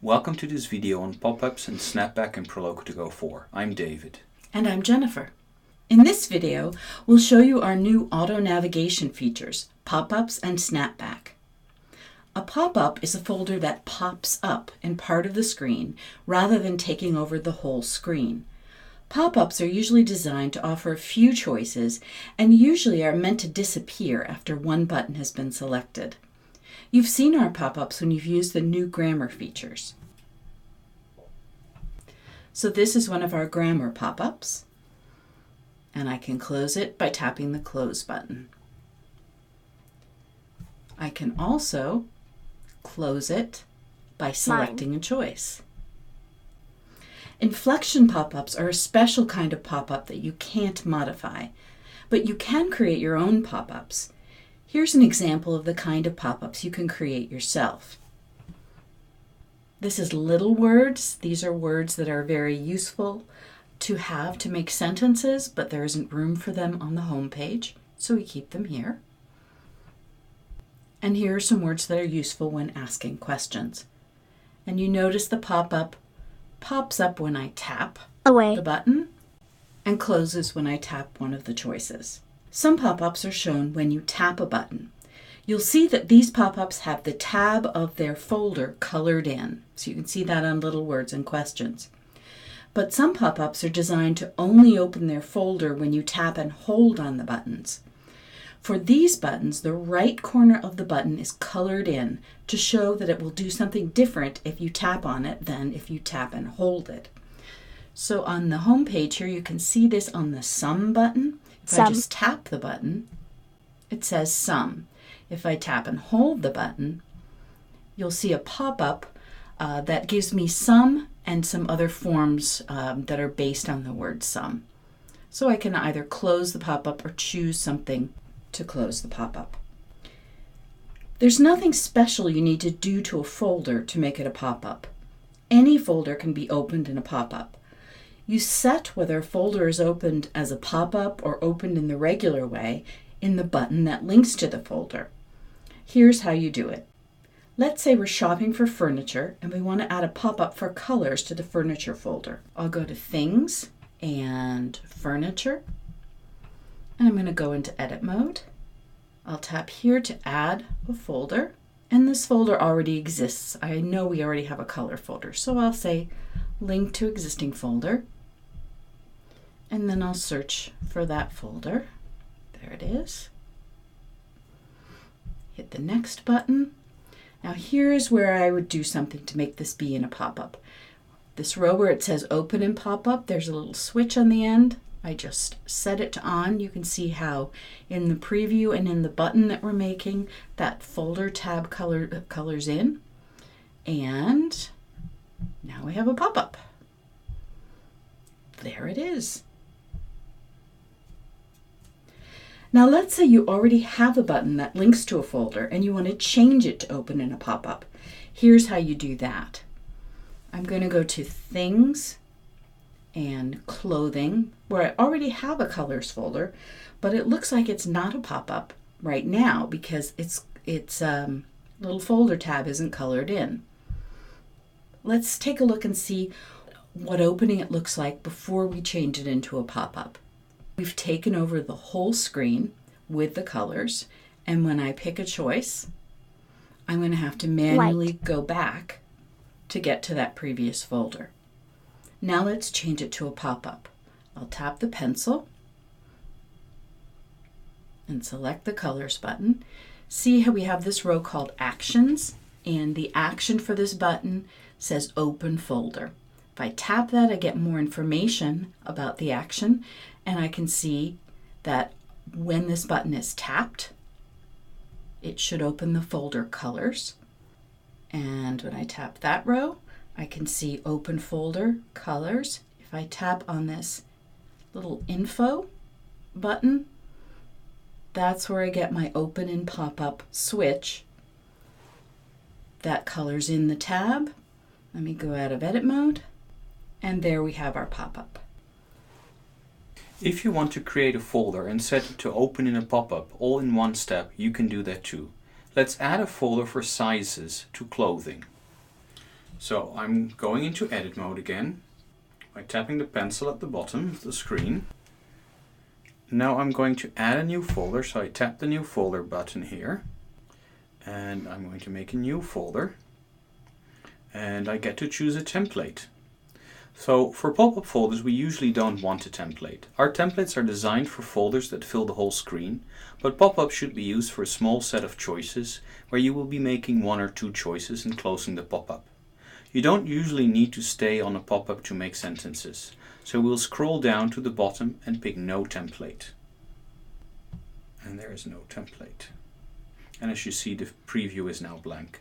Welcome to this video on Popups and Snapback in Proloquo2Go 4. I'm David. And I'm Jennifer. In this video, we'll show you our new auto navigation features, Popups and Snapback. A pop-up is a folder that pops up in part of the screen rather than taking over the whole screen. Pop-ups are usually designed to offer a few choices and usually are meant to disappear after one button has been selected. You've seen our pop-ups when you've used the new grammar features. So this is one of our grammar pop-ups, and I can close it by tapping the close button. I can also close it by selecting a choice. Inflection pop-ups are a special kind of pop-up that you can't modify, but you can create your own pop-ups. Here's an example of the kind of pop-ups you can create yourself. This is little words. These are words that are very useful to have to make sentences, but there isn't room for them on the home page, so we keep them here. And here are some words that are useful when asking questions. And you notice the pop-up pops up when I tap the button and closes when I tap one of the choices. Some pop-ups are shown when you tap a button. You'll see that these pop-ups have the tab of their folder colored in, so you can see that on little words and questions. But some pop-ups are designed to only open their folder when you tap and hold on the buttons. For these buttons, the right corner of the button is colored in to show that it will do something different if you tap on it than if you tap and hold it. So on the home page here, you can see this on the Sum button. If I just tap the button, it says Sum. If I tap and hold the button, you'll see a pop-up that gives me sum and some other forms that are based on the word sum. So I can either close the pop-up or choose something to close the pop-up. There's nothing special you need to do to a folder to make it a pop-up. Any folder can be opened in a pop-up. You set whether a folder is opened as a pop-up or opened in the regular way in the button that links to the folder. Here's how you do it. Let's say we're shopping for furniture and we want to add a pop-up for colors to the furniture folder. I'll go to Things and Furniture. And I'm going to go into edit mode. I'll tap here to add a folder, and this folder already exists. I know we already have a color folder, so I'll say link to existing folder, and then I'll search for that folder. There it is. Hit the next button. Now here's where I would do something to make this be in a pop-up. This row where it says open in pop-up, there's a little switch on the end. I just set it to on. You can see how in the preview and in the button that we're making, that folder tab colors in. And now we have a pop-up. There it is. Now let's say you already have a button that links to a folder and you want to change it to open in a pop-up. Here's how you do that. I'm going to go to Things and Clothing, where I already have a colors folder, but it looks like it's not a pop-up right now because its little folder tab isn't colored in. Let's take a look and see what opening it looks like before we change it into a pop-up. We've taken over the whole screen with the colors, and when I pick a choice, I'm going to have to manually go back to get to that previous folder. Now let's change it to a pop-up. I'll tap the pencil and select the Colors button. See how we have this row called Actions, and the action for this button says Open Folder. If I tap that, I get more information about the action, and I can see that when this button is tapped, it should open the folder Colors. And when I tap that row, I can see Open Folder, Colors. If I tap on this little Info button, that's where I get my Open and Pop-Up switch that colors in the tab. Let me go out of edit mode, and there we have our pop-up. If you want to create a folder and set it to open in a pop-up all in one step, you can do that too. Let's add a folder for sizes to clothing. So I'm going into edit mode again by tapping the pencil at the bottom of the screen. Now I'm going to add a new folder, so I tap the new folder button here and I'm going to make a new folder and I get to choose a template. So for pop-up folders we usually don't want a template. Our templates are designed for folders that fill the whole screen, but pop-up should be used for a small set of choices where you will be making one or two choices and closing the pop-up. You don't usually need to stay on a pop-up to make sentences, so we'll scroll down to the bottom and pick no template. And there is no template. And as you see, the preview is now blank.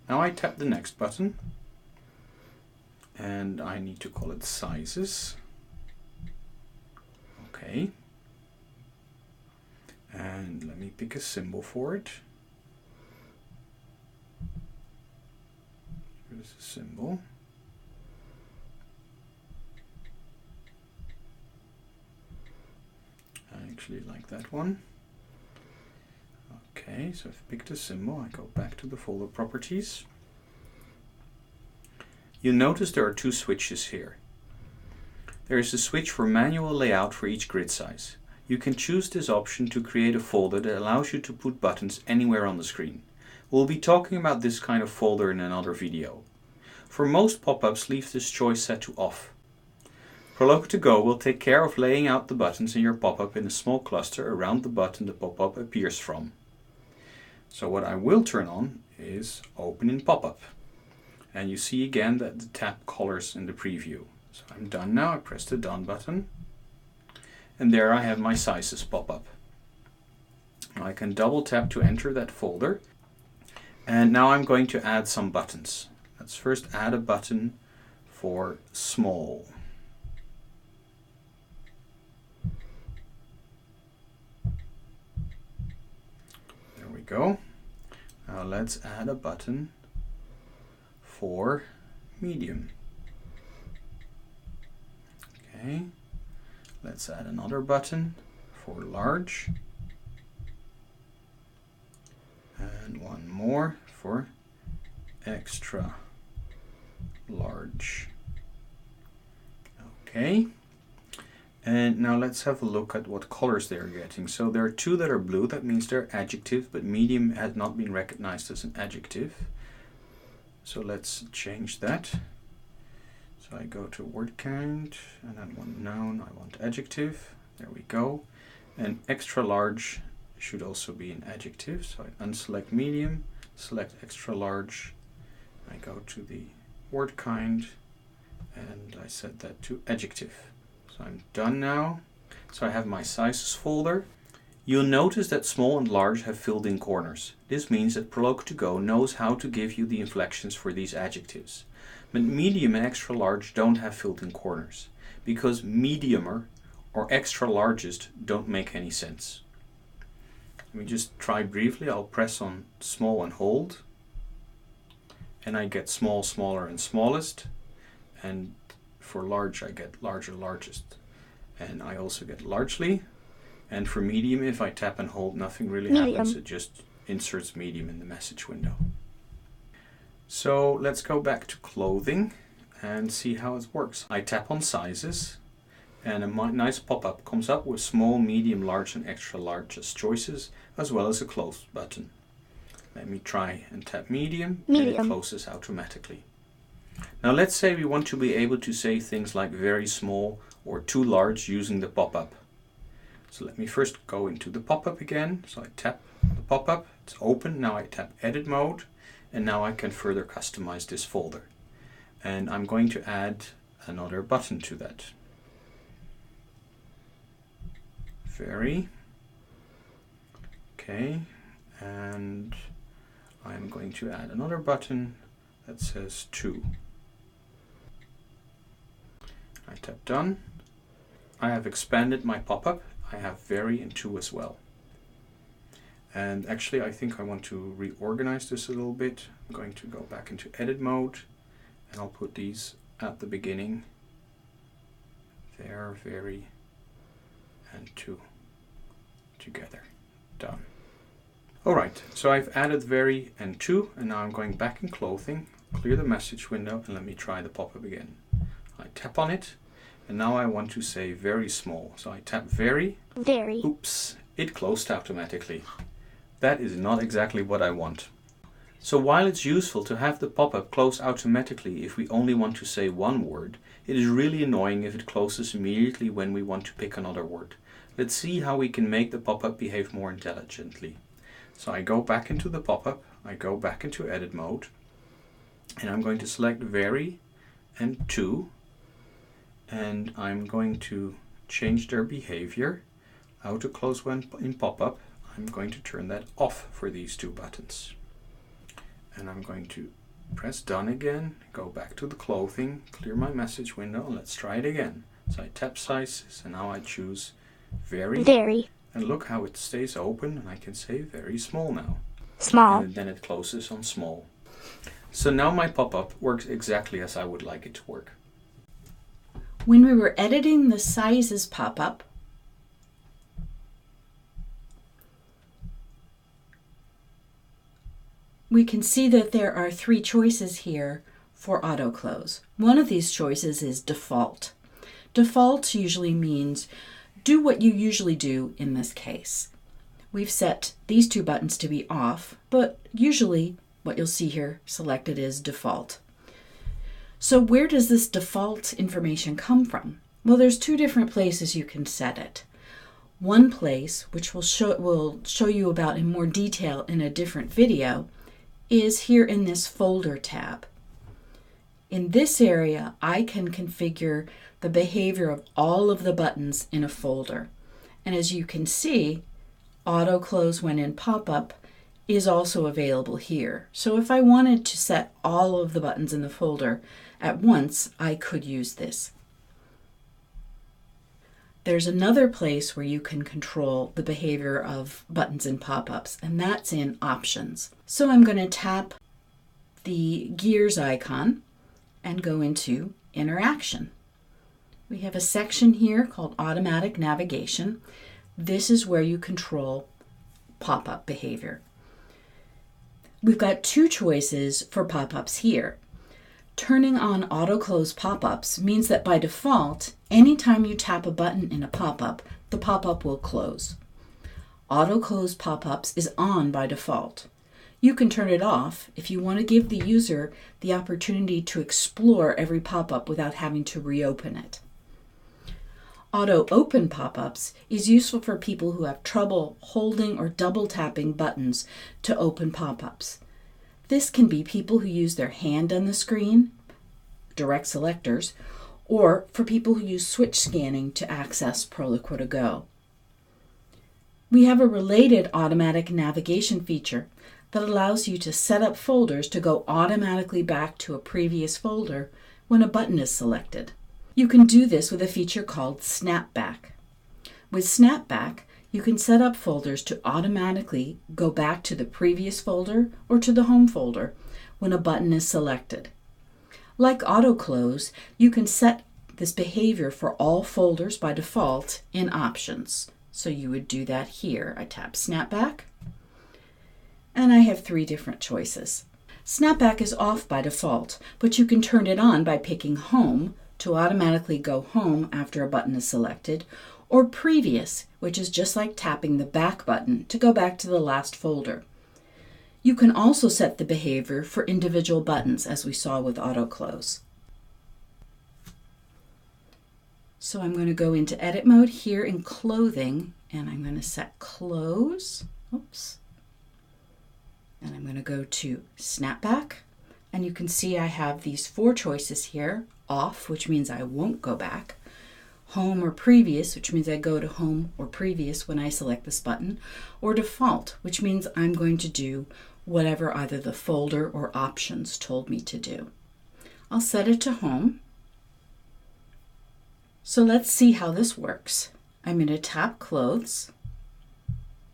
Now I tap the next button and I need to call it sizes. Okay. And let me pick a symbol for it. Here's a symbol. I actually like that one. Okay, so I've picked a symbol. I go back to the folder properties. You'll notice there are two switches here. There is a switch for manual layout for each grid size. You can choose this option to create a folder that allows you to put buttons anywhere on the screen. We'll be talking about this kind of folder in another video. For most pop-ups, leave this choice set to off. Proloquo2Go will take care of laying out the buttons in your pop-up in a small cluster around the button the pop-up appears from. So what I will turn on is Open in Pop-up. And you see again that the tab colors in the preview. So I'm done now. I press the Done button. And there I have my sizes pop-up. I can double tap to enter that folder. And now I'm going to add some buttons. Let's first add a button for small. There we go. Now let's add a button for medium. Okay. Let's add another button for large. And one more for extra large. Okay. And now let's have a look at what colors they're getting. So there are two that are blue, that means they're adjectives, but medium has not been recognized as an adjective. So let's change that. So I go to word count and I want noun, I want adjective. There we go. And extra large should also be an adjective. So I unselect medium, select extra large. I go to the word kind and I set that to adjective. So I'm done now. So I have my sizes folder. You'll notice that small and large have filled in corners. This means that Proloquo2Go knows how to give you the inflections for these adjectives. But medium and extra large don't have filled in corners, because mediumer or extra largest don't make any sense. Let me just try briefly. I'll press on small and hold. And I get small, smaller and smallest. And for large I get larger, largest. And I also get largely. And for medium, if I tap and hold, nothing really happens. It just inserts medium in the message window. So let's go back to clothing and see how it works. I tap on sizes and a nice pop-up comes up with small, medium, large and extra large as choices, as well as a close button. Let me try and tap medium. And it closes automatically. Now let's say we want to be able to say things like very small or too large using the pop-up. So let me first go into the pop-up again. So I tap the pop-up, it's open. Now I tap edit mode and now I can further customize this folder. And I'm going to add another button to that. Very. Okay. And I'm going to add another button that says to. I tap done. I have expanded my pop-up. I have very and to as well. And actually I think I want to reorganize this a little bit. I'm going to go back into edit mode and I'll put these at the beginning. There, very, and to together. Done. Alright, so I've added very and to, and now I'm going back in clothing. clear the message window, and let me try the pop-up again. I tap on it, and now I want to say very small. So I tap very. Oops, it closed automatically. That is not exactly what I want. So while it's useful to have the pop-up close automatically if we only want to say one word, it is really annoying if it closes immediately when we want to pick another word. Let's see how we can make the pop-up behave more intelligently. So I go back into the pop-up, I go back into edit mode, and I'm going to select very and to, and I'm going to change their behavior. Auto close when in pop-up. I'm going to turn that off for these two buttons. And I'm going to press done again, go back to the clothing, clear my message window, and let's try it again. So I tap sizes, and now I choose very. And look how it stays open, and I can say very small now. Small. And then it closes on small. So now my pop-up works exactly as I would like it to work. When we were editing the sizes pop-up, we can see that there are three choices here for auto close. One of these choices is default. Default usually means do what you usually do in this case. We've set these two buttons to be off, but usually what you'll see here selected is default. So where does this default information come from? Well, there's two different places you can set it. One place, which we'll show you about in more detail in a different video, is here in this folder tab. In this area, I can configure the behavior of all of the buttons in a folder. And as you can see, auto close when in pop-up is also available here. So if I wanted to set all of the buttons in the folder at once, I could use this. There's another place where you can control the behavior of buttons and pop-ups, and that's in Options. So I'm going to tap the gears icon and go into Interaction. We have a section here called Automatic Navigation. This is where you control pop-up behavior. We've got two choices for pop-ups here. Turning on auto-close pop-ups means that by default, anytime you tap a button in a pop-up, the pop-up will close. Auto-close pop-ups is on by default. You can turn it off if you want to give the user the opportunity to explore every pop-up without having to reopen it. Auto-open pop-ups is useful for people who have trouble holding or double-tapping buttons to open pop-ups. This can be people who use their hand on the screen, direct selectors, or for people who use switch scanning to access Proloquo2Go. We have a related automatic navigation feature that allows you to set up folders to go automatically back to a previous folder when a button is selected. You can do this with a feature called Snapback. With Snapback, you can set up folders to automatically go back to the previous folder or to the home folder when a button is selected. Like auto close, you can set this behavior for all folders by default in Options. So you would do that here. I tap Snapback, and I have three different choices. Snapback is off by default, but you can turn it on by picking Home to automatically go home after a button is selected, or Previous, which is just like tapping the back button to go back to the last folder. You can also set the behavior for individual buttons, as we saw with auto close. So I'm going to go into edit mode here in clothing, and I'm going to set close. Oops. And I'm going to go to Snapback, and you can see I have these four choices here. Off, which means I won't go back. Home or Previous, which means I go to Home or Previous when I select this button. Or Default, which means I'm going to do whatever either the folder or Options told me to do. I'll set it to Home. So let's see how this works. I'm going to tap Clothes.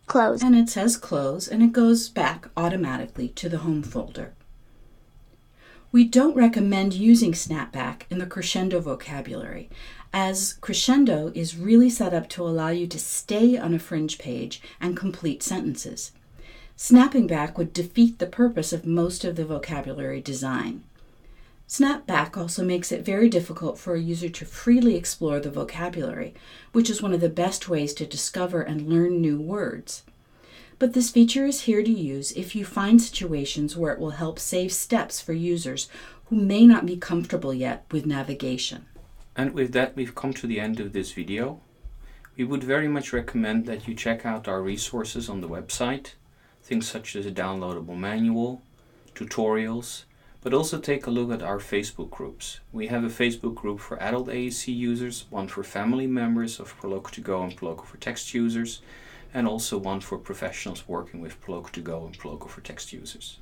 Close. And it says Close, and it goes back automatically to the Home folder. We don't recommend using Snapback in the Crescendo vocabulary, as Crescendo is really set up to allow you to stay on a fringe page and complete sentences. Snapping back would defeat the purpose of most of the vocabulary design. Snapback also makes it very difficult for a user to freely explore the vocabulary, which is one of the best ways to discover and learn new words. But this feature is here to use if you find situations where it will help save steps for users who may not be comfortable yet with navigation. And with that, we've come to the end of this video. We would very much recommend that you check out our resources on the website, things such as a downloadable manual, tutorials, but also take a look at our Facebook groups. We have a Facebook group for adult AAC users, one for family members of Proloquo2Go and Proloquo for Text users, and also one for professionals working with Proloquo2Go and Proloquo for Text users.